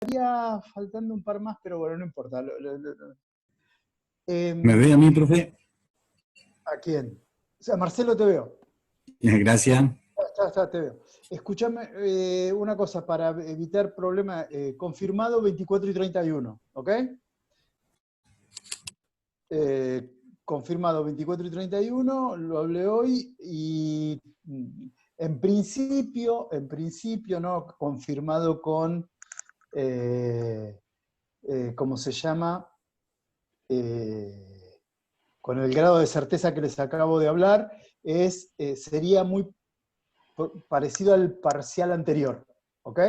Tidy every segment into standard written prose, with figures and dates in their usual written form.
estaría faltando un par más, pero bueno, no importa. ¿Me ve a mí, profe? ¿A quién? O sea, Marcelo, te veo. Gracias. Te veo. Escúchame una cosa, para evitar problemas, confirmado 24 y 31, ¿ok? Confirmado 24 y 31, lo hablé hoy y en principio no, confirmado con, ¿cómo se llama? Con el grado de certeza que les acabo de hablar, sería muy parecido al parcial anterior, ¿ok?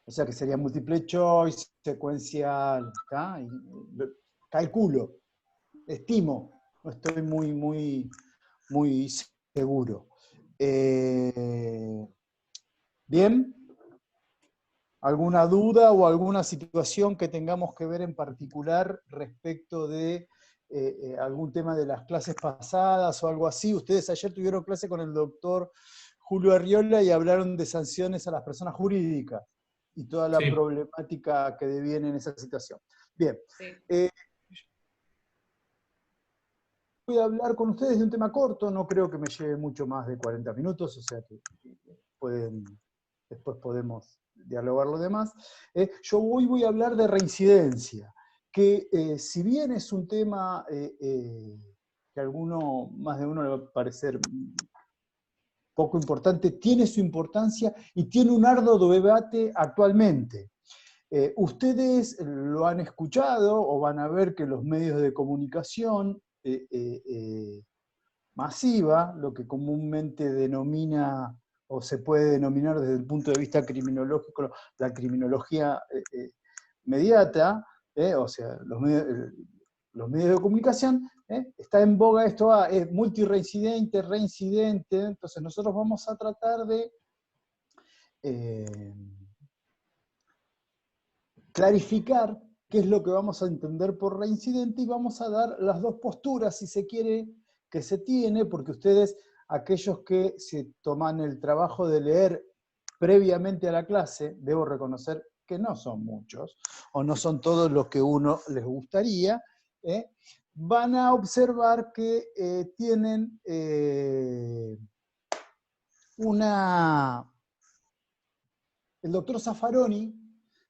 O sea que sería multiple choice, secuencial, ¿está? Calculo, estimo, no estoy muy seguro. ¿Bien? ¿Alguna duda o alguna situación que tengamos que ver en particular respecto de algún tema de las clases pasadas o algo así? Ustedes ayer tuvieron clase con el doctor Julio Arriola y hablaron de sanciones a las personas jurídicas y toda la Sí. problemática que deviene en esa situación. Bien. Sí. Voy a hablar con ustedes de un tema corto, no creo que me lleve mucho más de 40 minutos, o sea que después podemos dialogar lo demás. Yo hoy voy a hablar de reincidencia, que si bien es un tema que a más de uno le va a parecer poco importante, tiene su importancia y tiene un arduo debate actualmente. Ustedes lo han escuchado o van a ver que los medios de comunicación masiva, lo que comúnmente denomina o se puede denominar desde el punto de vista criminológico la criminología mediata, o sea, los medios de comunicación, está en boga esto, es multireincidente, reincidente, entonces nosotros vamos a tratar de clarificar qué es lo que vamos a entender por reincidente y vamos a dar las dos posturas, si se quiere, que se tiene, porque ustedes, aquellos que se toman el trabajo de leer previamente a la clase, debo reconocer que no son muchos, o no son todos los que uno les gustaría, van a observar que tienen el doctor Zaffaroni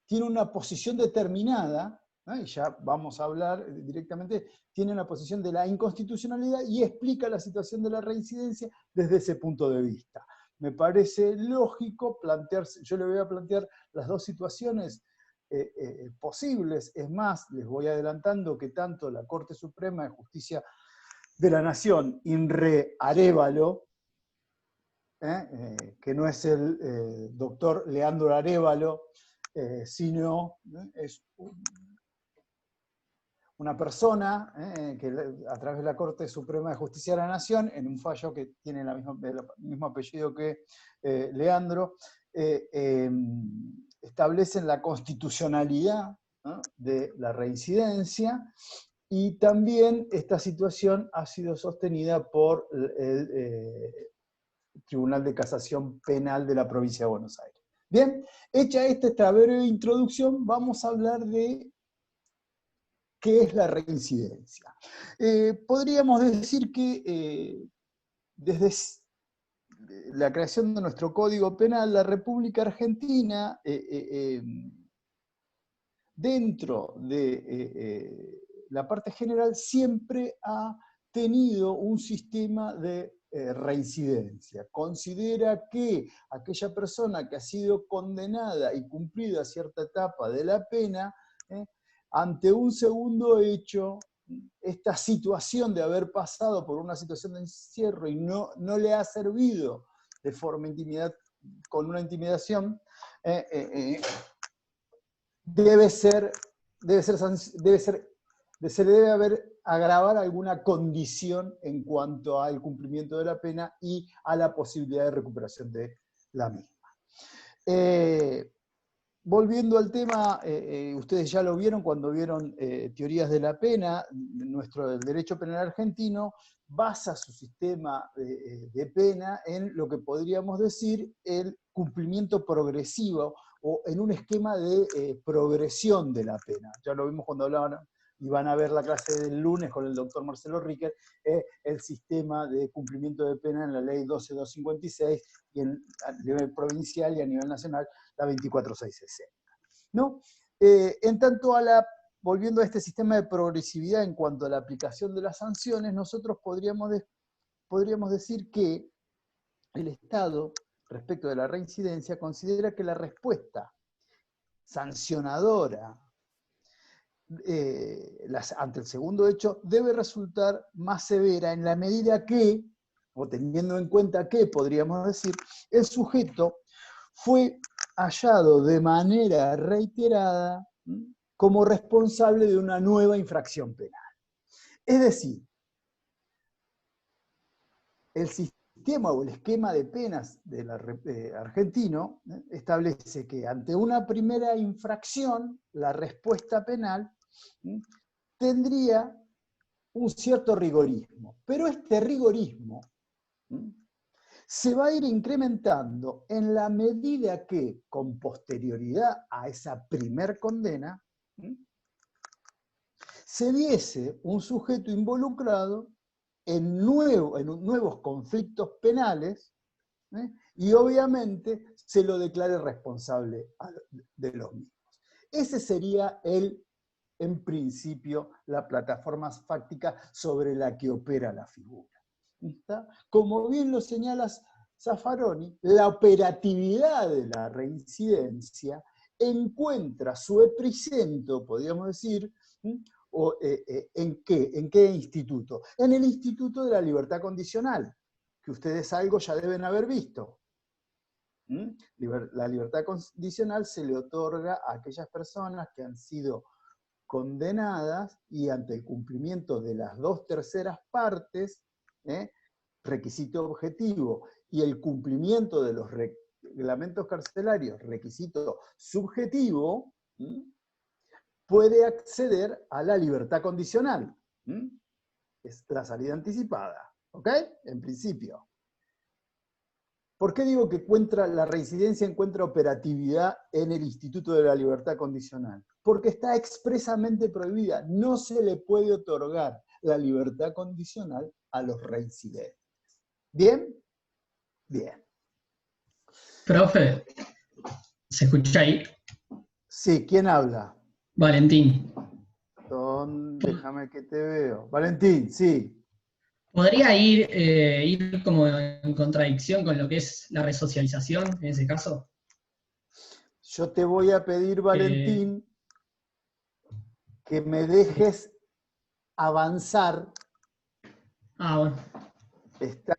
tiene una posición determinada, y ya vamos a hablar directamente, tiene una posición de la inconstitucionalidad y explica la situación de la reincidencia desde ese punto de vista. Me parece lógico plantearse, yo le voy a plantear las dos situaciones posibles, es más, les voy adelantando que tanto la Corte Suprema de Justicia de la Nación, INRE Arévalo, que no es el doctor Leandro Arévalo, sino es una persona que a través de la Corte Suprema de Justicia de la Nación, en un fallo que tiene el mismo apellido que Leandro, establecen la constitucionalidad, ¿no?, de la reincidencia, y también esta situación ha sido sostenida por el Tribunal de Casación Penal de la Provincia de Buenos Aires. Bien, hecha esta breve introducción, vamos a hablar de qué es la reincidencia. Podríamos decir que desde la creación de nuestro Código Penal, la República Argentina, dentro de la parte general, siempre ha tenido un sistema de reincidencia. Considera que aquella persona que ha sido condenada y cumplida cierta etapa de la pena, ante un segundo hecho, esta situación de haber pasado por una situación de encierro y no le ha servido de forma con una intimidación, se le debe agravar alguna condición en cuanto al cumplimiento de la pena y a la posibilidad de recuperación de la misma. Volviendo al tema, ustedes ya lo vieron cuando vieron teorías de la pena, el derecho penal argentino basa su sistema de pena en lo que podríamos decir el cumplimiento progresivo o en un esquema de progresión de la pena. Ya lo vimos cuando hablaban, y van a ver la clase del lunes con el doctor Marcelo Riquer, el sistema de cumplimiento de pena en la ley 12256 y a nivel provincial y a nivel nacional la 24660. ¿No? En tanto volviendo a este sistema de progresividad en cuanto a la aplicación de las sanciones, nosotros podríamos decir que el Estado, respecto de la reincidencia, considera que la respuesta sancionadora ante el segundo hecho debe resultar más severa en la medida que, o teniendo en cuenta que, podríamos decir, el sujeto fue hallado de manera reiterada como responsable de una nueva infracción penal. Es decir, el sistema o el esquema de penas argentino establece que ante una primera infracción, la respuesta penal tendría un cierto rigorismo, pero este rigorismo se va a ir incrementando en la medida que, con posterioridad a esa primer condena, se viese un sujeto involucrado en nuevos conflictos penales, y obviamente se lo declare responsable de los mismos. Ese sería en principio, la plataforma fáctica sobre la que opera la figura. ¿Está? Como bien lo señala Zaffaroni, la operatividad de la reincidencia encuentra su epicentro, podríamos decir, ¿en qué instituto? En el Instituto de la Libertad Condicional, que ustedes algo ya deben haber visto. La libertad condicional se le otorga a aquellas personas que han sido condenadas y ante el cumplimiento de las 2/3 partes, requisito objetivo, y el cumplimiento de los reglamentos carcelarios, requisito subjetivo, puede acceder a la libertad condicional. Es la salida anticipada, ¿ok? En principio. ¿Por qué digo que la reincidencia encuentra operatividad en el Instituto de la Libertad Condicional? Porque está expresamente prohibida. No se le puede otorgar la libertad condicional a los reincidentes. ¿Bien? Bien. Profe, ¿se escucha ahí? Sí, ¿quién habla? Valentín. Déjame que te veo. Valentín, sí. ¿Podría ir como en contradicción con lo que es la resocialización en ese caso? Yo te voy a pedir, Valentín, que me dejes avanzar. Bueno. Está,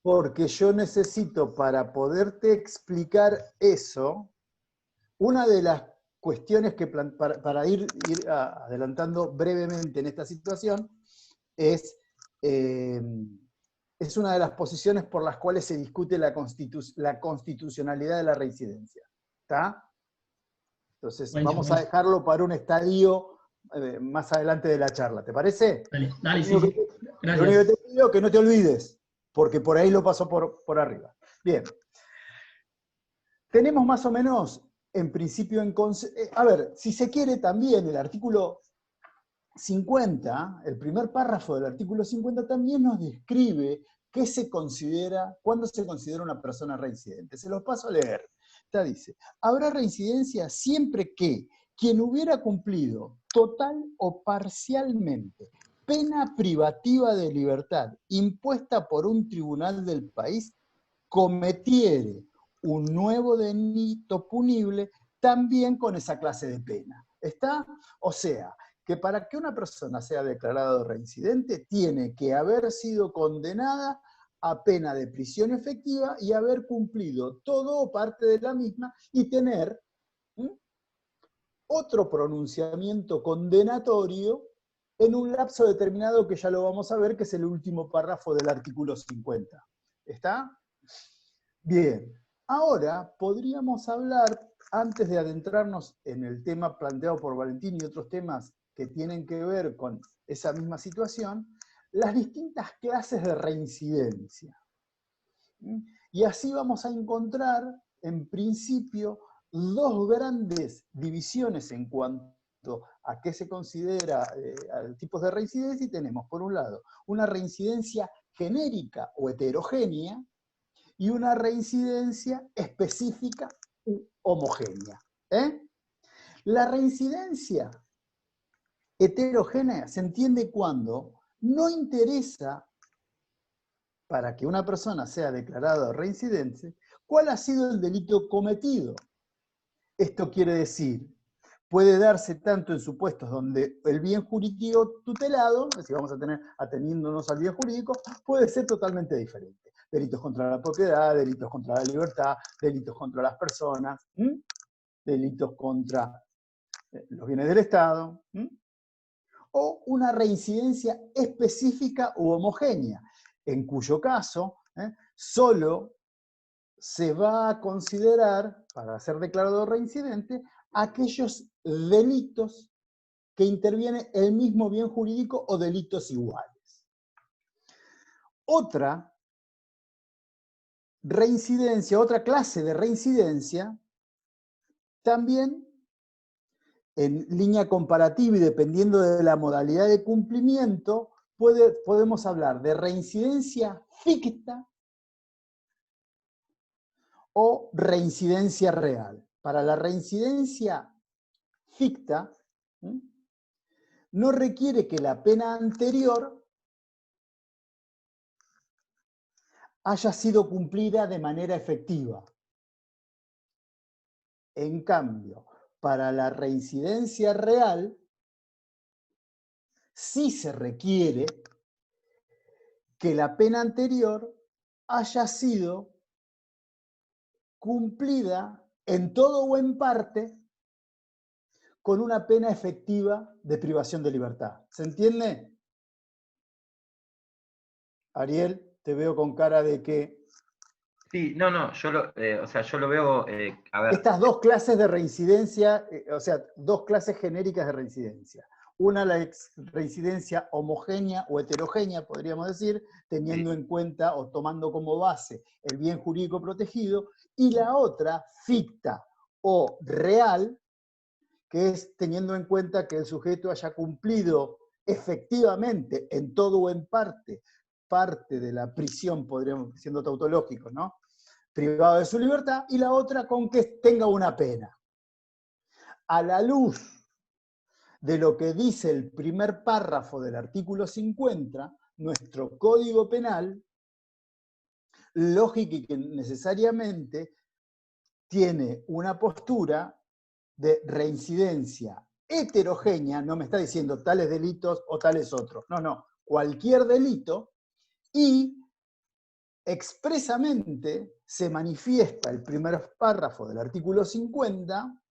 porque yo necesito, para poderte explicar eso, una de las cuestiones que para ir adelantando brevemente en esta situación es una de las posiciones por las cuales se discute la constitucionalidad de la reincidencia. ¿Está? Entonces, vamos a dejarlo para un estadio más adelante de la charla. ¿Te parece? Dale, sí. Lo único que te pido es que no te olvides, porque por ahí lo paso por arriba. Bien. Tenemos más o menos, en principio, a ver, si se quiere también, el artículo 50, el primer párrafo del artículo 50 también nos describe cuándo se considera una persona reincidente. Se los paso a leer. Dice, habrá reincidencia siempre que quien hubiera cumplido total o parcialmente pena privativa de libertad impuesta por un tribunal del país cometiere un nuevo delito punible también con esa clase de pena. ¿Está? O sea, que para que una persona sea declarada reincidente tiene que haber sido condenada a pena de prisión efectiva y haber cumplido todo o parte de la misma y tener otro pronunciamiento condenatorio en un lapso determinado que ya lo vamos a ver, que es el último párrafo del artículo 50. ¿Está? Bien. Ahora podríamos hablar, antes de adentrarnos en el tema planteado por Valentín y otros temas que tienen que ver con esa misma situación, las distintas clases de reincidencia. Y así vamos a encontrar, en principio, dos grandes divisiones en cuanto a qué se considera tipos de reincidencia, y tenemos, por un lado, una reincidencia genérica o heterogénea y una reincidencia específica u homogénea. La reincidencia heterogénea se entiende cuando no interesa, para que una persona sea declarada reincidente, cuál ha sido el delito cometido. Esto quiere decir, puede darse tanto en supuestos donde el bien jurídico tutelado, es decir, vamos a tener ateniéndonos al bien jurídico, puede ser totalmente diferente. Delitos contra la propiedad, delitos contra la libertad, delitos contra las personas, delitos contra los bienes del Estado, o una reincidencia específica u homogénea, en cuyo caso solo se va a considerar, para ser declarado reincidente, aquellos delitos que interviene el mismo bien jurídico o delitos iguales. Otra reincidencia, otra clase de reincidencia, también en línea comparativa y dependiendo de la modalidad de cumplimiento, podemos hablar de reincidencia ficta o reincidencia real. Para la reincidencia ficta, no requiere que la pena anterior haya sido cumplida de manera efectiva. En cambio, para la reincidencia real, sí se requiere que la pena anterior haya sido cumplida en todo o en parte con una pena efectiva de privación de libertad. ¿Se entiende? Ariel, te veo con cara de que... Sí, no, yo lo veo, a ver. Estas dos clases de reincidencia, o sea, dos clases genéricas de reincidencia. Una, la reincidencia homogénea o heterogénea, podríamos decir, teniendo en cuenta o tomando como base el bien jurídico protegido, y la otra, ficta o real, que es teniendo en cuenta que el sujeto haya cumplido efectivamente, en todo o en parte de la prisión, podríamos, siendo tautológico, ¿no?, privado de su libertad, y la otra con que tenga una pena. A la luz de lo que dice el primer párrafo del artículo 50, nuestro Código Penal, lógica y que necesariamente tiene una postura de reincidencia heterogénea, no me está diciendo tales delitos o tales otros, no, cualquier delito, y expresamente se manifiesta el primer párrafo del artículo 50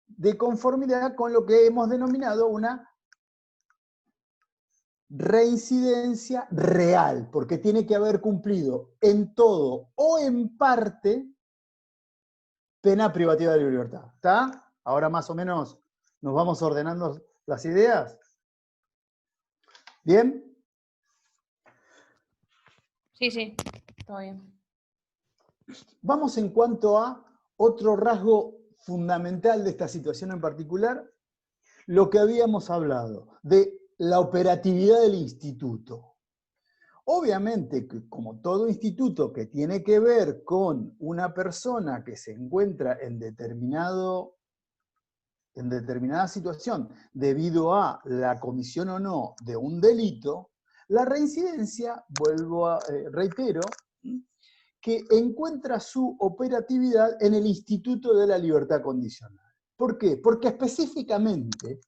de conformidad con lo que hemos denominado una reincidencia real, porque tiene que haber cumplido en todo o en parte pena privativa de la libertad. ¿Está? Ahora más o menos nos vamos ordenando las ideas. ¿Bien? Sí, todo bien. Vamos en cuanto a otro rasgo fundamental de esta situación en particular, lo que habíamos hablado, de la operatividad del instituto. Obviamente, como todo instituto que tiene que ver con una persona que se encuentra en determinada situación debido a la comisión o no de un delito, la reincidencia, reitero, que encuentra su operatividad en el Instituto de la Libertad Condicional. ¿Por qué? Porque específicamente,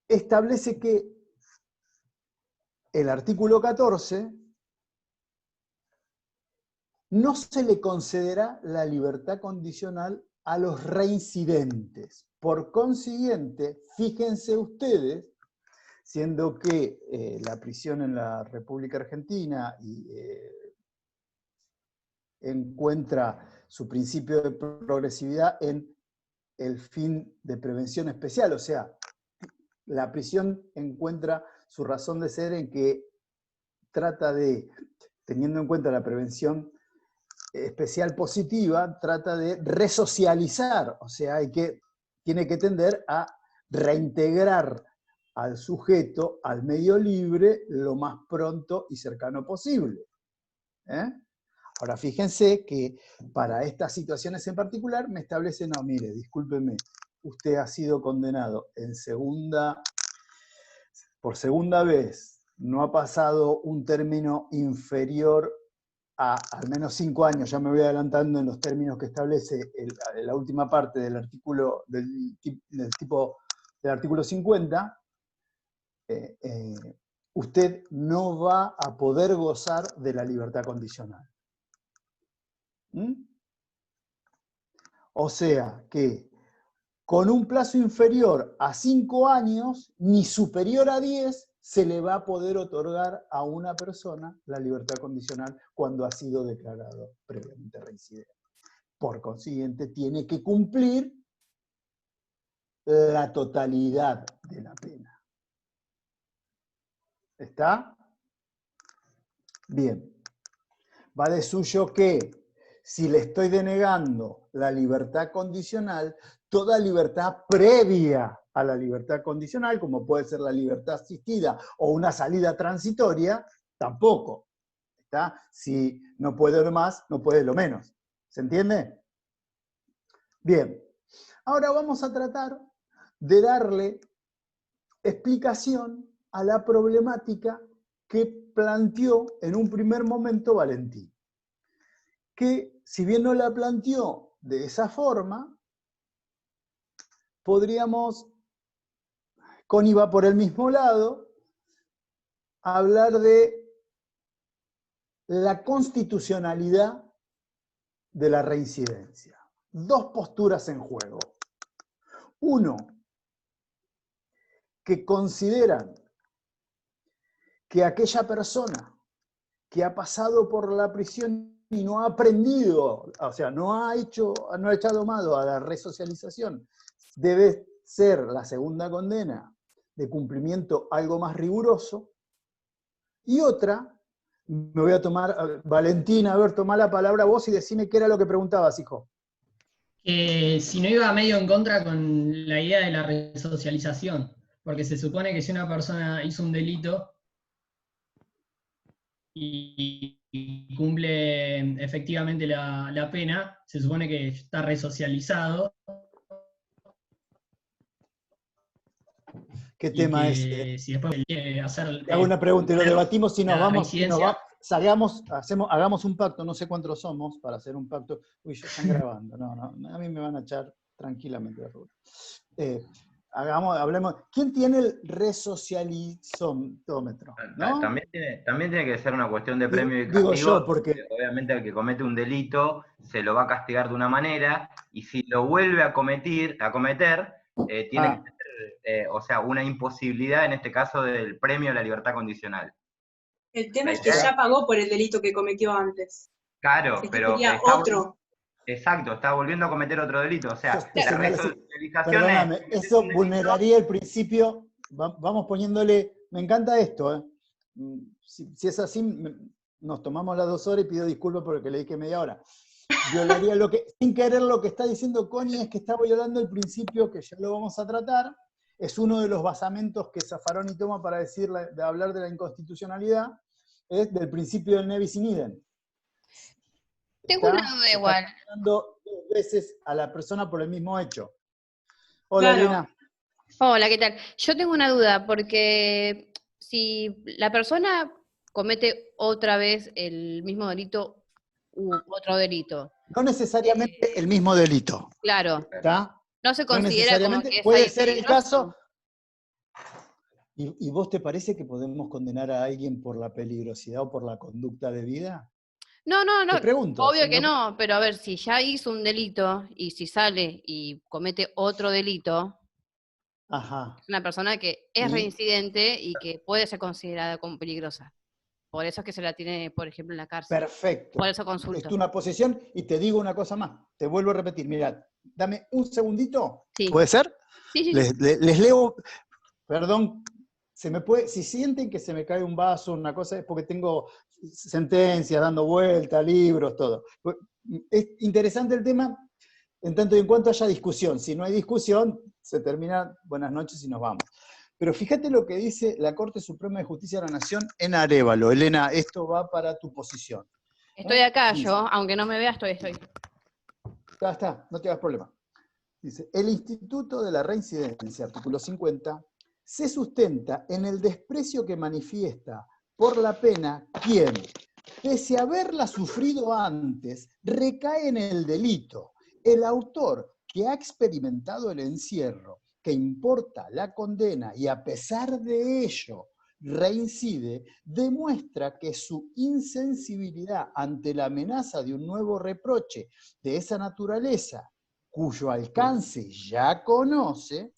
establece que el artículo 14 no se le concederá la libertad condicional a los reincidentes. Por consiguiente, fíjense ustedes, siendo que la prisión en la República Argentina encuentra su principio de progresividad en el fin de prevención especial, o sea, la prisión encuentra su razón de ser en que trata de teniendo en cuenta la prevención especial positiva, trata de resocializar, o sea, tiene que tender a reintegrar al sujeto al medio libre lo más pronto y cercano posible. Ahora, fíjense que para estas situaciones en particular me establece, no, mire, discúlpeme, usted ha sido condenado por segunda vez, no ha pasado un término inferior a al menos 5 años, ya me voy adelantando en los términos que establece la última parte del artículo, del artículo 50, usted no va a poder gozar de la libertad condicional. O sea que con un plazo inferior a 5 años, ni superior a 10, se le va a poder otorgar a una persona la libertad condicional cuando ha sido declarado previamente reincidente. Por consiguiente, tiene que cumplir la totalidad de la pena. ¿Está? Bien. Va de suyo que si le estoy denegando la libertad condicional, toda libertad previa a la libertad condicional, como puede ser la libertad asistida o una salida transitoria, tampoco. ¿Está? Si no puede lo más, no puede lo menos. ¿Se entiende? Bien. Ahora vamos a tratar de darle explicación a la problemática que planteó en un primer momento Valentín. Que si bien no la planteó de esa forma, podríamos, con IVA por el mismo lado, hablar de la constitucionalidad de la reincidencia. Dos posturas en juego. Uno, que consideran que aquella persona que ha pasado por la prisión y no ha aprendido, o sea, no ha echado mano a la resocialización, debe ser la segunda condena de cumplimiento algo más riguroso. Y otra, me voy a tomar, Valentina, a ver, tomá la palabra vos y decime qué era lo que preguntabas, hijo. Si no iba medio en contra con la idea de la resocialización, porque se supone que si una persona hizo un delito y cumple efectivamente la pena, se supone que está resocializado. ¿Qué tema es? Si después quiere hacer... Te hago una pregunta y lo debatimos si nos vamos, hagamos un pacto, no sé cuántos somos para hacer un pacto. Uy, ya están grabando, no, a mí me van a echar tranquilamente de ruta. Hablemos. ¿Quién tiene el resocializómetro? ¿No? También tiene que ser una cuestión de premio y digo castigo. Yo, porque obviamente el que comete un delito se lo va a castigar de una manera, y si lo vuelve a cometer, tiene que ser, o sea, una imposibilidad en este caso del premio a la libertad condicional. El tema es que ya pagó por el delito que cometió antes. Claro, pero otro. Exacto, está volviendo a cometer otro delito. O sea, la resocialización perdóname, eso vulneraría el principio. Vamos poniéndole. Me encanta esto. Si es así, nos tomamos las 2 horas y pido disculpas porque le dije media hora. Violaría sin querer lo que está diciendo Connie es que está violando el principio que ya lo vamos a tratar. Es uno de los basamentos que Zaffaroni toma para hablar de la inconstitucionalidad, es del principio del ne bis in idem. Tengo una duda igual. Está condenando 2 veces a la persona por el mismo hecho. Hola, Claro. Elena. Hola, ¿qué tal? Yo tengo una duda, porque si la persona comete otra vez el mismo delito u otro delito. No necesariamente el mismo delito. Claro. ¿Está? No se considera como que es puede ahí ser el peligroso. caso. ¿Y vos te parece que podemos condenar a alguien por la peligrosidad o por la conducta de vida? No, Te pregunto. obvio que no, pero a ver, si ya hizo un delito y si sale y comete otro delito, Ajá. es una persona que es reincidente y que puede ser considerada como peligrosa. Por eso es que se la tiene, por ejemplo, en la cárcel. Perfecto. Por eso consulto. Es una posición y te digo una cosa más. Te vuelvo a repetir. Mirad, dame un segundito. Sí. ¿Puede ser? Sí. Les leo, perdón, si sienten que se me cae un vaso, una cosa, es porque tengo sentencias dando vuelta, libros, todo. Es interesante el tema en tanto y en cuanto haya discusión. Si no hay discusión, se termina, buenas noches y nos vamos. Pero fíjate lo que dice la Corte Suprema de Justicia de la Nación en Arévalo. Elena, esto va para tu posición. Estoy acá yo, aunque no me vea, estoy. Está, no te hagas problema. Dice, el Instituto de la Reincidencia, artículo 50, se sustenta en el desprecio que manifiesta por la pena quien, pese a haberla sufrido antes, recae en el delito. El autor que ha experimentado el encierro, que importa la condena y a pesar de ello reincide, demuestra que su insensibilidad ante la amenaza de un nuevo reproche de esa naturaleza, cuyo alcance ya conoce,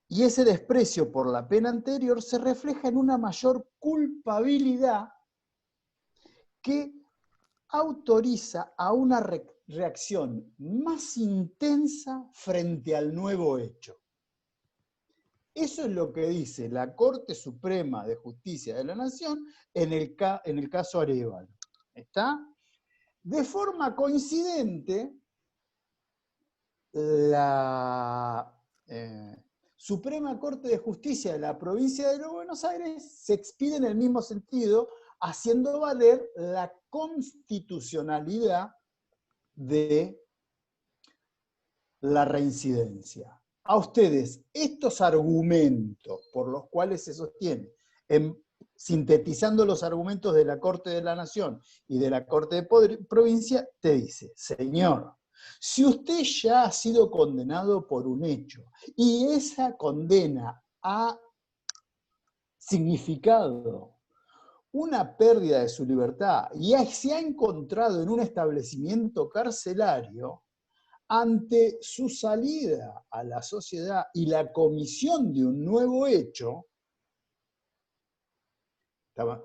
y ese desprecio por la pena anterior se refleja en una mayor culpabilidad que autoriza a una reacción más intensa frente al nuevo hecho. Eso es lo que dice la Corte Suprema de Justicia de la Nación en el caso Arévalo. ¿Está? De forma coincidente, la Suprema Corte de Justicia de la Provincia de Buenos Aires se expide en el mismo sentido, haciendo valer la constitucionalidad de la reincidencia. A ustedes, estos argumentos por los cuales se sostiene, sintetizando los argumentos de la Corte de la Nación y de la Corte de Provincia, te dice, señor, si usted ya ha sido condenado por un hecho y esa condena ha significado una pérdida de su libertad y se ha encontrado en un establecimiento carcelario, ante su salida a la sociedad y la comisión de un nuevo hecho, estaba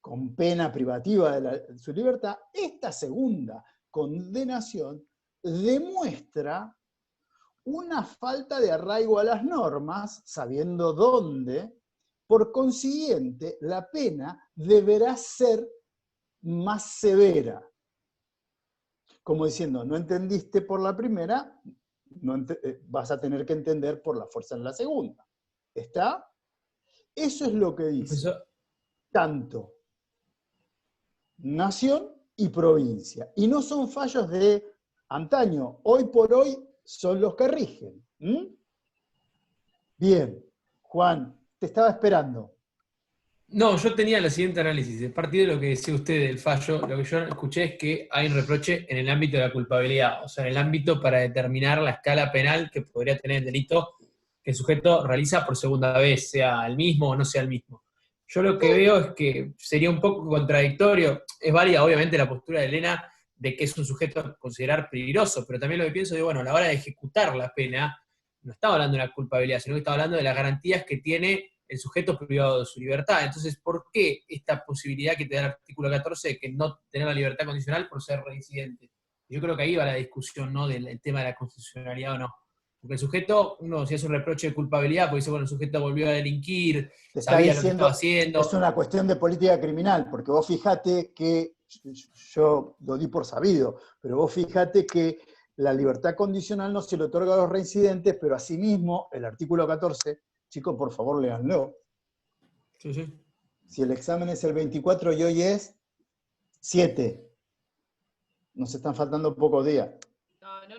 con pena privativa de su libertad, esta segunda condenación demuestra una falta de arraigo a las normas, sabiendo dónde, por consiguiente, la pena deberá ser más severa. Como diciendo, no entendiste por la primera, vas a tener que entender por la fuerza en la segunda. ¿Está? Eso es lo que dice tanto nación y provincia. Y no son fallos de antaño, hoy por hoy son los que rigen. Bien, Juan, te estaba esperando. No, yo tenía el siguiente análisis. A partir de lo que decía usted del fallo, lo que yo escuché es que hay un reproche en el ámbito de la culpabilidad, o sea, en el ámbito para determinar la escala penal que podría tener el delito que el sujeto realiza por segunda vez, sea el mismo o no sea el mismo. Yo lo que veo es que sería un poco contradictorio. Es válida, obviamente, la postura de Elena de que es un sujeto a considerar peligroso, pero también lo que pienso es, bueno, a la hora de ejecutar la pena, no estaba hablando de la culpabilidad, sino que estaba hablando de las garantías que tiene el sujeto privado de su libertad. Entonces, ¿por qué esta posibilidad que te da el artículo 14 de que no tener la libertad condicional por ser reincidente? Yo creo que ahí va la discusión, ¿no?, del tema de la constitucionalidad o no. Porque el sujeto, uno si hace un reproche de culpabilidad, porque dice, bueno, el sujeto volvió a delinquir, sabía lo que estaba haciendo. Es una cuestión de política criminal, porque vos fijate que, yo lo di por sabido, pero vos fijate que la libertad condicional no se le otorga a los reincidentes, pero asimismo, el artículo 14, chicos, por favor, léanlo. Sí, sí. Si el examen es el 24 y hoy es 7, nos están faltando pocos días.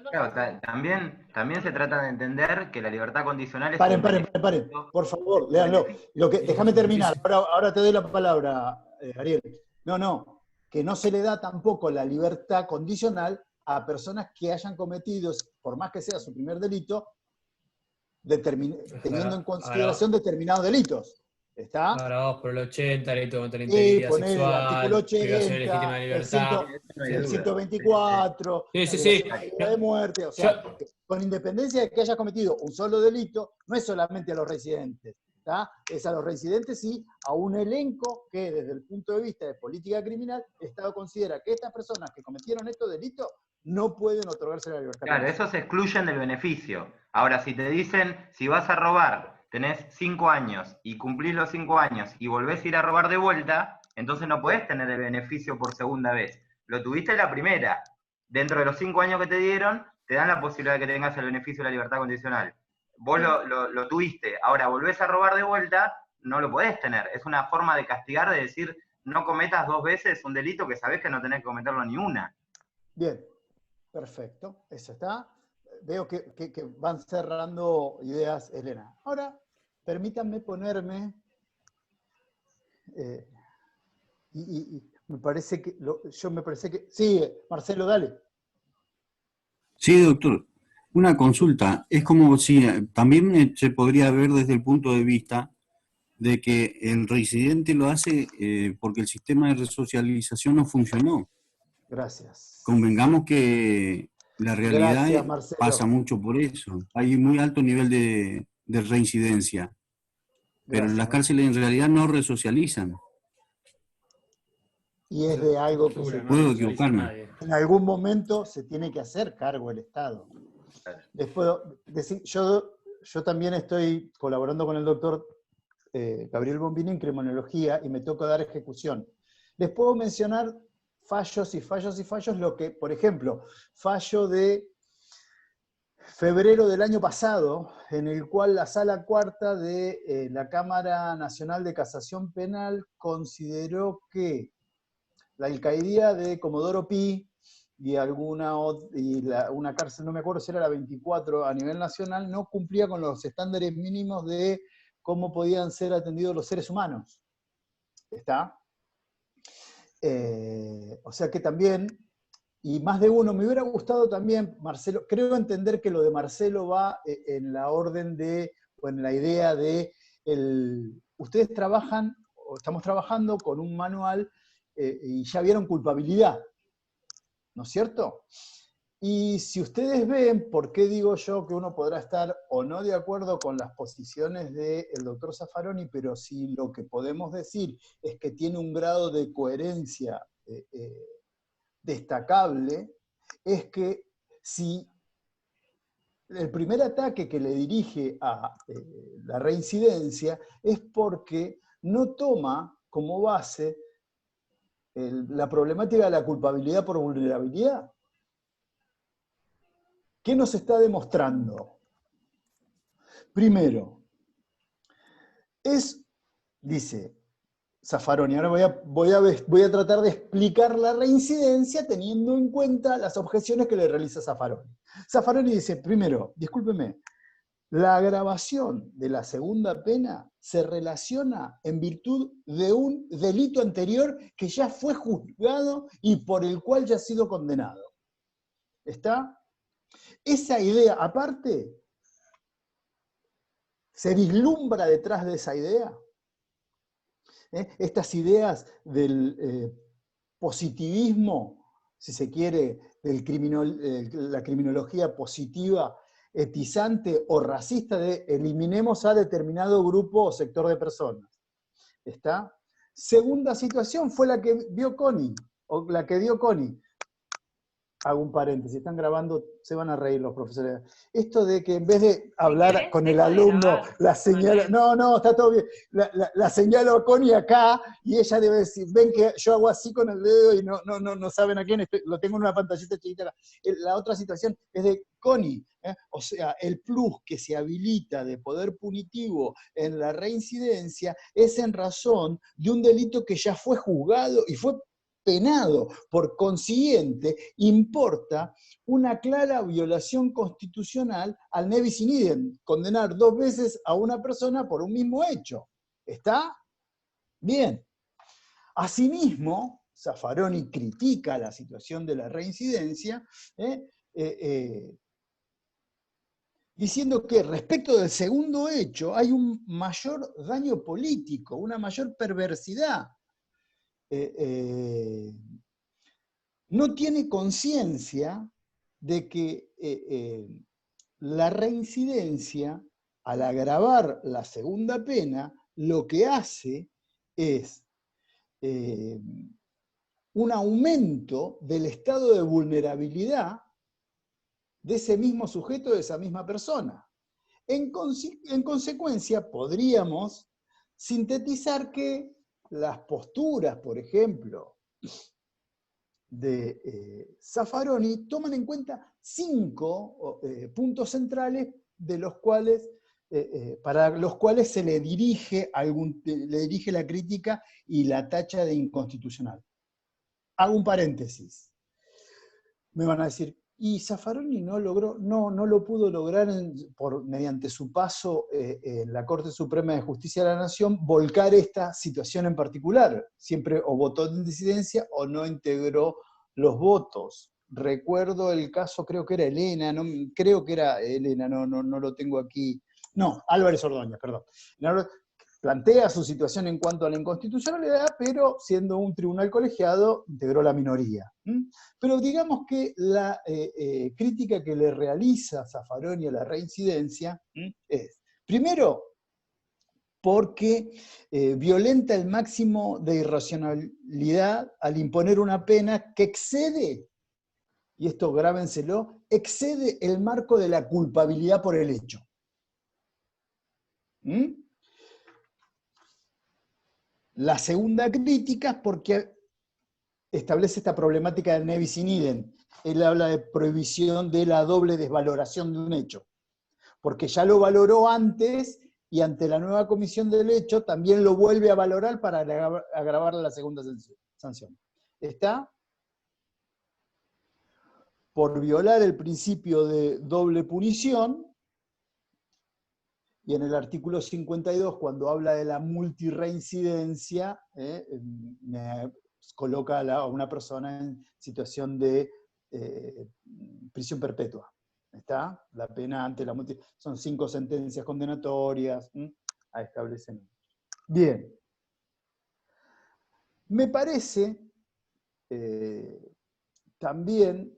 Claro, también se trata de entender que la libertad condicional es... Paren, por favor, léanlo. Déjame terminar, ahora te doy la palabra, Ariel. No, que no se le da tampoco la libertad condicional a personas que hayan cometido, por más que sea su primer delito, teniendo en consideración determinados delitos. ¿Está? Ahora vamos por el 80, delito contra la integridad sexual, el artículo 80, privación legítima de libertad. el 124, la de muerte, o sea, con independencia de que haya cometido un solo delito, no es solamente a los reincidentes, ¿está? Es a los reincidentes y a un elenco que desde el punto de vista de política criminal, el Estado considera que estas personas que cometieron estos delitos no pueden otorgarse la libertad. Claro, esos se excluyen del beneficio. Ahora, si te dicen, si vas a robar tenés 5 años y cumplís los 5 años y volvés a ir a robar de vuelta, entonces no podés tener el beneficio por segunda vez. Lo tuviste la primera. Dentro de los 5 años que te dieron, te dan la posibilidad de que tengas el beneficio de la libertad condicional. Vos lo tuviste, ahora volvés a robar de vuelta, no lo podés tener. Es una forma de castigar, de decir, no cometas 2 veces un delito que sabés que no tenés que cometerlo ni una. Bien, perfecto, eso está. Veo que van cerrando ideas, Elena. Ahora, permítanme ponerme, y me parece que, sí, Marcelo, dale. Sí, doctor. Una consulta. Es como si también se podría ver desde el punto de vista de que el reincidente lo hace porque el sistema de resocialización no funcionó. Gracias. Convengamos que la realidad Gracias, Marcelo. pasa mucho por eso. Hay un muy alto nivel de reincidencia. Pero Gracias, las Marcelo. cárceles en realidad no resocializan. Y es de algo que Puedo equivocarme. en algún momento se tiene que hacer cargo el Estado. Les puedo decir, yo también estoy colaborando con el doctor Gabriel Bombini en criminología y me toca dar ejecución. Les puedo mencionar fallos y fallos y fallos, lo que, por ejemplo, fallo de febrero del año pasado, en el cual la Sala Cuarta de la Cámara Nacional de Casación Penal consideró que la alcaidía de Comodoro Pi y una cárcel, no me acuerdo si era la 24 a nivel nacional, no cumplía con los estándares mínimos de cómo podían ser atendidos los seres humanos. ¿Está? O sea que también, y más de uno, me hubiera gustado también, Marcelo, creo entender que lo de Marcelo va en la orden de, o en la idea de, ustedes trabajan, o estamos trabajando con un manual, y ya vieron culpabilidad, ¿no es cierto? Y si ustedes ven, ¿por qué digo yo que uno podrá estar o no de acuerdo con las posiciones del doctor Zaffaroni, pero si lo que podemos decir es que tiene un grado de coherencia destacable, es que si el primer ataque que le dirige a la reincidencia es porque no toma como base la problemática de la culpabilidad por vulnerabilidad. ¿Qué nos está demostrando? Primero, dice Zaffaroni, ahora voy a tratar de explicar la reincidencia teniendo en cuenta las objeciones que le realiza Zaffaroni. Zaffaroni dice, primero, discúlpeme, la agravación de la segunda pena se relaciona en virtud de un delito anterior que ya fue juzgado y por el cual ya ha sido condenado. ¿Está? Esa idea, aparte, se vislumbra detrás de esa idea. Estas ideas del positivismo, si se quiere, la criminología positiva, etizante o racista de eliminemos a determinado grupo o sector de personas. ¿Está? Segunda situación fue la que vio Connie, o la que dio Connie. Hago un paréntesis, están grabando, se van a reír los profesores. Esto de que en vez de hablar con el alumno, la señalo, no, está todo bien, la señalo a Connie acá, y ella debe decir, ven que yo hago así con el dedo y no saben a quién, lo tengo en una pantallita chiquita. La otra situación es de Connie, o sea, el plus que se habilita de poder punitivo en la reincidencia es en razón de un delito que ya fue juzgado y fue penado. Por consiguiente, importa una clara violación constitucional al ne bis in idem, condenar 2 veces a una persona por un mismo hecho. ¿Está? Bien. Asimismo, Zaffaroni critica la situación de la reincidencia, diciendo que respecto del segundo hecho hay un mayor daño político, una mayor perversidad. No tiene conciencia de que la reincidencia, al agravar la segunda pena, lo que hace es un aumento del estado de vulnerabilidad de ese mismo sujeto, de esa misma persona. En consecuencia, podríamos sintetizar que las posturas, por ejemplo, de Zaffaroni toman en cuenta 5 puntos centrales de los cuales, para los cuales se le dirige la crítica y la tacha de inconstitucional. Hago un paréntesis. Me van a decir, ¿y Zaffaroni no logró? No lo pudo lograr mediante su paso en la Corte Suprema de Justicia de la Nación, volcar esta situación en particular. Siempre o votó en disidencia o no integró los votos. Recuerdo el caso, creo que era Elena, no lo tengo aquí. No, Álvarez Ordóñez, perdón. Plantea su situación en cuanto a la inconstitucionalidad, pero siendo un tribunal colegiado, integró la minoría. Pero digamos que la crítica que le realiza Zaffaroni a la reincidencia es, primero, porque violenta el máximo de irracionalidad al imponer una pena que excede, y esto grábenselo, excede el marco de la culpabilidad por el hecho. La segunda crítica es porque establece esta problemática del ne bis in idem. Él habla de prohibición de la doble desvaloración de un hecho, porque ya lo valoró antes y ante la nueva comisión del hecho también lo vuelve a valorar para agravar la segunda sanción. ¿Está? Por violar el principio de doble punición. Y en el artículo 52, cuando habla de la multireincidencia, me coloca a una persona en situación de prisión perpetua. ¿Está? La pena ante la son 5 sentencias condenatorias. Ahí establecen. Bien. Me parece también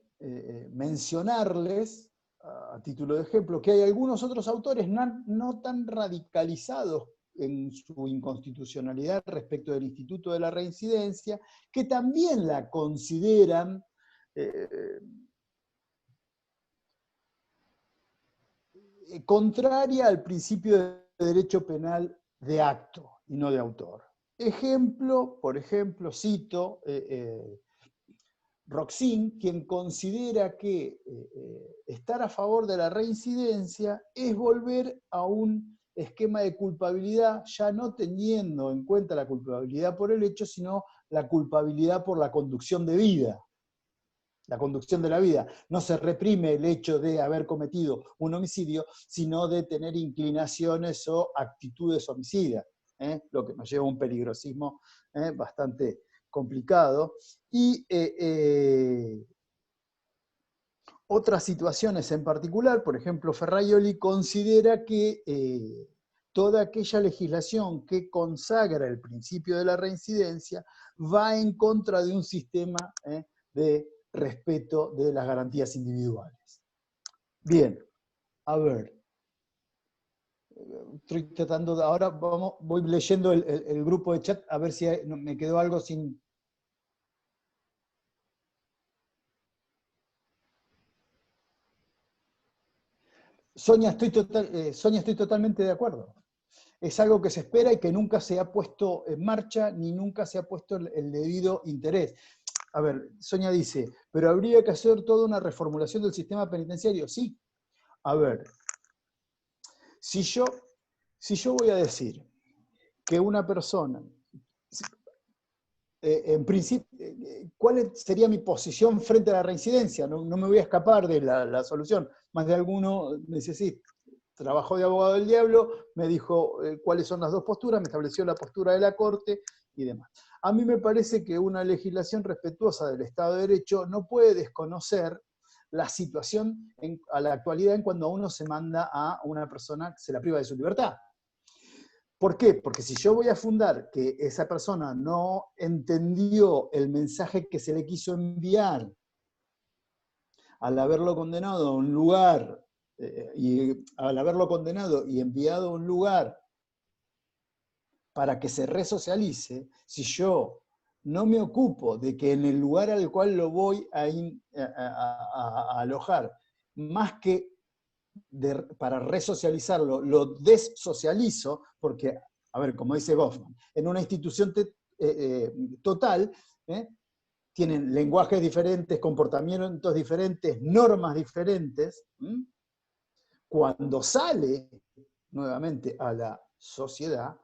mencionarles, a título de ejemplo, que hay algunos otros autores no tan radicalizados en su inconstitucionalidad respecto del Instituto de la Reincidencia, que también la consideran contraria al principio de derecho penal de acto y no de autor. Por ejemplo, cito Roxin, quien considera que estar a favor de la reincidencia es volver a un esquema de culpabilidad, ya no teniendo en cuenta la culpabilidad por el hecho, sino la culpabilidad por la conducción de vida. La conducción de la vida. No se reprime el hecho de haber cometido un homicidio, sino de tener inclinaciones o actitudes homicidas, lo que nos lleva a un peligrosismo bastante complicado. Y otras situaciones en particular, por ejemplo, Ferraioli considera que toda aquella legislación que consagra el principio de la reincidencia va en contra de un sistema de respeto de las garantías individuales. Bien, a ver. Estoy tratando de, ahora voy leyendo el grupo de chat a ver si me quedó algo sin... Sonia, estoy totalmente de acuerdo. Es algo que se espera y que nunca se ha puesto en marcha, ni nunca se ha puesto el debido interés. A ver, Sonia dice, pero habría que hacer toda una reformulación del sistema penitenciario. Sí. A ver, si yo voy a decir que una persona, en principio, ¿cuál sería mi posición frente a la reincidencia? No me voy a escapar de la solución. Más de alguno me dice, sí, trabajó de abogado del diablo, me dijo cuáles son las dos posturas, me estableció la postura de la Corte y demás. A mí me parece que una legislación respetuosa del Estado de Derecho no puede desconocer la situación a la actualidad en cuando a uno se manda a una persona que se la priva de su libertad. ¿Por qué? Porque si yo voy a fundar que esa persona no entendió el mensaje que se le quiso enviar al haberlo condenado a un lugar, y al haberlo condenado y enviado a un lugar para que se resocialice, si yo no me ocupo de que en el lugar al cual lo voy a alojar, más que para resocializarlo, lo dessocializo, porque, a ver, como dice Goffman, en una institución total, tienen lenguajes diferentes, comportamientos diferentes, normas diferentes. Cuando sale nuevamente a la sociedad,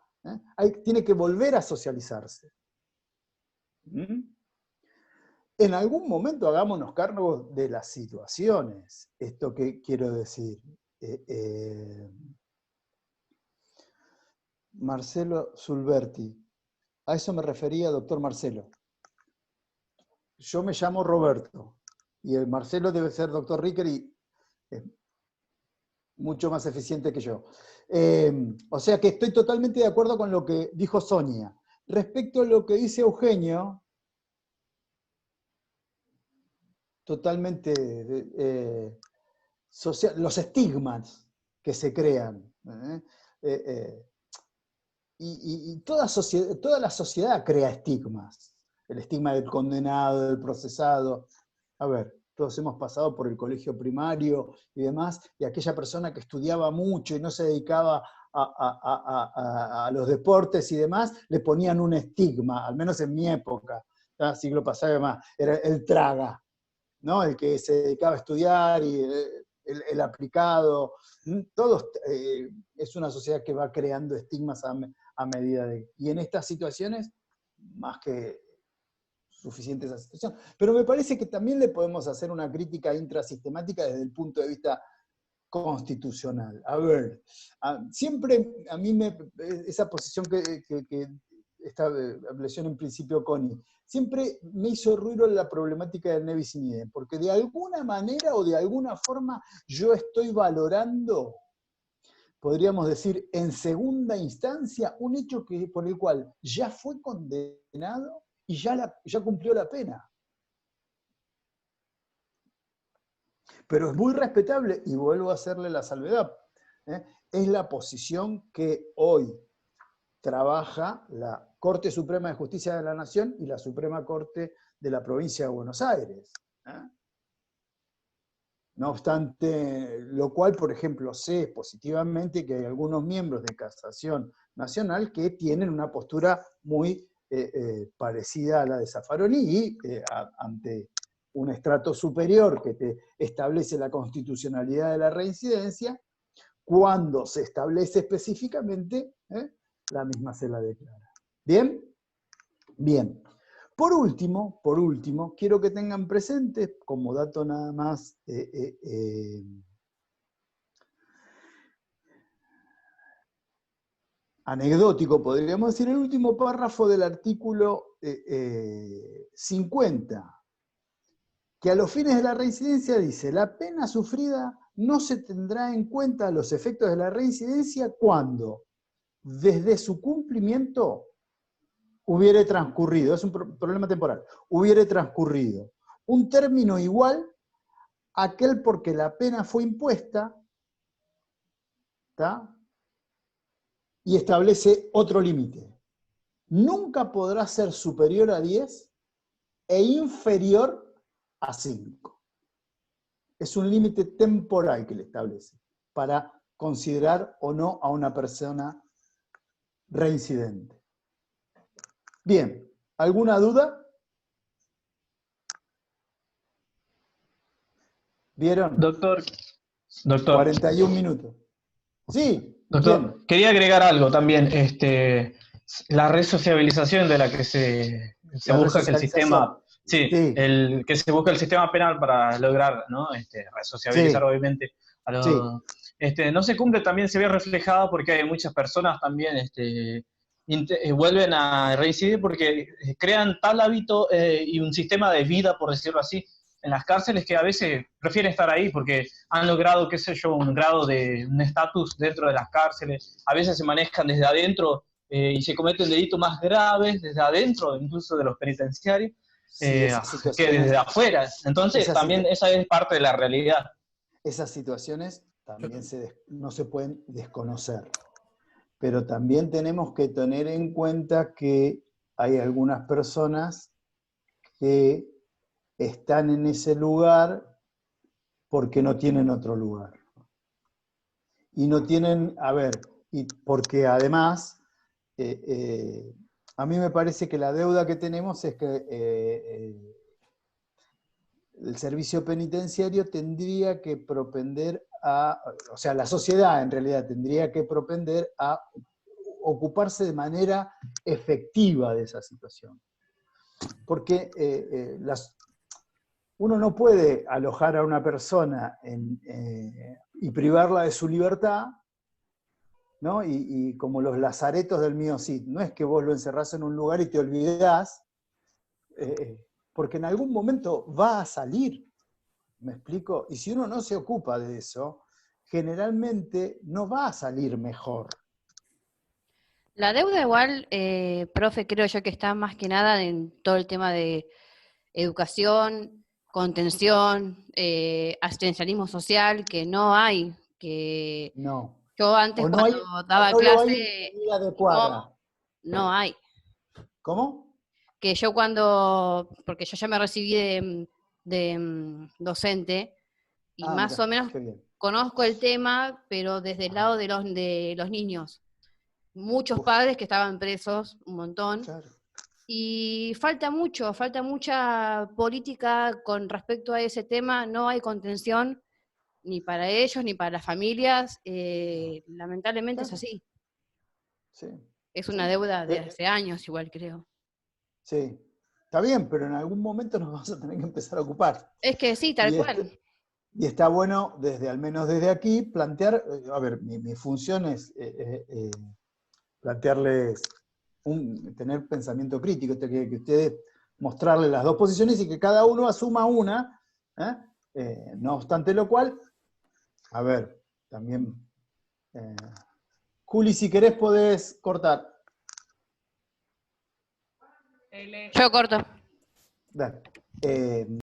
tiene que volver a socializarse. En algún momento hagámonos cargo de las situaciones. Esto que quiero decir. Marcelo Sulberti. A eso me refería, doctor Marcelo. Yo me llamo Roberto. Y el Marcelo debe ser doctor Ricker y es mucho más eficiente que yo. O sea que estoy totalmente de acuerdo con lo que dijo Sonia. Respecto a lo que dice Eugenio, totalmente los estigmas que se crean. Y toda la sociedad crea estigmas. El estigma del condenado, del procesado. A ver, todos hemos pasado por el colegio primario y demás, y aquella persona que estudiaba mucho y no se dedicaba a los deportes y demás, le ponían un estigma, al menos en mi época, siglo pasado y demás, era el traga, ¿no? El que se dedicaba a estudiar y el aplicado. Todos, es una sociedad que va creando estigmas a medida de... Y en estas situaciones, más que suficiente esa situación. Pero me parece que también le podemos hacer una crítica intrasistemática desde el punto de vista constitucional. A ver, siempre a mí esa posición que estableció en principio Connie, siempre me hizo ruido la problemática del nebis in idem, porque de alguna manera o de alguna forma yo estoy valorando, podríamos decir, en segunda instancia, un hecho por el cual ya fue condenado y ya cumplió la pena. Pero es muy respetable, y vuelvo a hacerle la salvedad, es la posición que hoy trabaja la Corte Suprema de Justicia de la Nación y la Suprema Corte de la Provincia de Buenos Aires. No obstante, lo cual, por ejemplo, sé positivamente que hay algunos miembros de Casación Nacional que tienen una postura muy parecida a la de Zaffaroni y ante un estrato superior que te establece la constitucionalidad de la reincidencia, cuando se establece específicamente, la misma se la declara. ¿Bien? Bien. Por último, quiero que tengan presente, como dato nada más anecdótico, podríamos decir, el último párrafo del artículo 50, que a los fines de la reincidencia dice: la pena sufrida no se tendrá en cuenta los efectos de la reincidencia cuando, desde su cumplimiento, hubiere transcurrido, es un problema temporal, hubiere transcurrido un término igual a aquel por que la pena fue impuesta, ¿tá? Y establece otro límite. Nunca podrá ser superior a 10 e inferior a 5. Es un límite temporal que le establece para considerar o no a una persona reincidente. Bien, ¿alguna duda? ¿Vieron? Doctor, 41 minutos. Sí, doctor, bien. quería agregar algo también. La resociabilización de la que se busca que el sistema, que se busca el sistema penal para lograr, ¿no? Resociabilizar obviamente a los, no se cumple, también se ve reflejado porque hay muchas personas también vuelven a reincidir porque crean tal hábito y un sistema de vida, por decirlo así, en las cárceles, que a veces prefieren estar ahí porque han logrado, qué sé yo, un grado de un estatus dentro de las cárceles. A veces se manejan desde adentro y se cometen delitos más graves desde adentro, incluso de los penitenciarios, que desde afuera. Entonces también esa es parte de la realidad. Esas situaciones también no se pueden desconocer. Pero también tenemos que tener en cuenta que hay algunas personas que están en ese lugar porque no tienen otro lugar. y no tienen, a ver, porque además, a mí me parece que la deuda que tenemos es que el servicio penitenciario tendría que propender o sea, la sociedad en realidad tendría que propender a ocuparse de manera efectiva de esa situación. Porque uno no puede alojar a una persona y privarla de su libertad, ¿no? Y como los lazaretos del Mío Cid, no es que vos lo encerrás en un lugar y te olvidás, porque en algún momento va a salir, ¿me explico? Y si uno no se ocupa de eso, generalmente no va a salir mejor. La deuda igual, profe, creo yo que está más que nada en todo el tema de educación, contención, asistencialismo social, que no hay, que No. yo antes O no cuando hay, daba o no lo hay clase, de manera adecuada. no hay. ¿Cómo? Que yo porque yo ya me recibí de docente, y más Mirá, o menos qué bien. conozco el tema, pero desde el lado de los niños. Muchos padres que estaban presos, un montón, Claro. y falta mucha política con respecto a ese tema, no hay contención ni para ellos ni para las familias, lamentablemente es Claro. así. Sí. Es una Sí. deuda de hace años igual, creo. Sí. Está bien, pero en algún momento nos vamos a tener que empezar a ocupar. Es que sí, tal cual. Y está bueno, al menos desde aquí, plantear, a ver, mi función es plantearles, tener pensamiento crítico, que ustedes mostrarles las dos posiciones y que cada uno asuma una, no obstante lo cual, a ver, también, Juli, si querés podés cortar. Yo corto. Dale.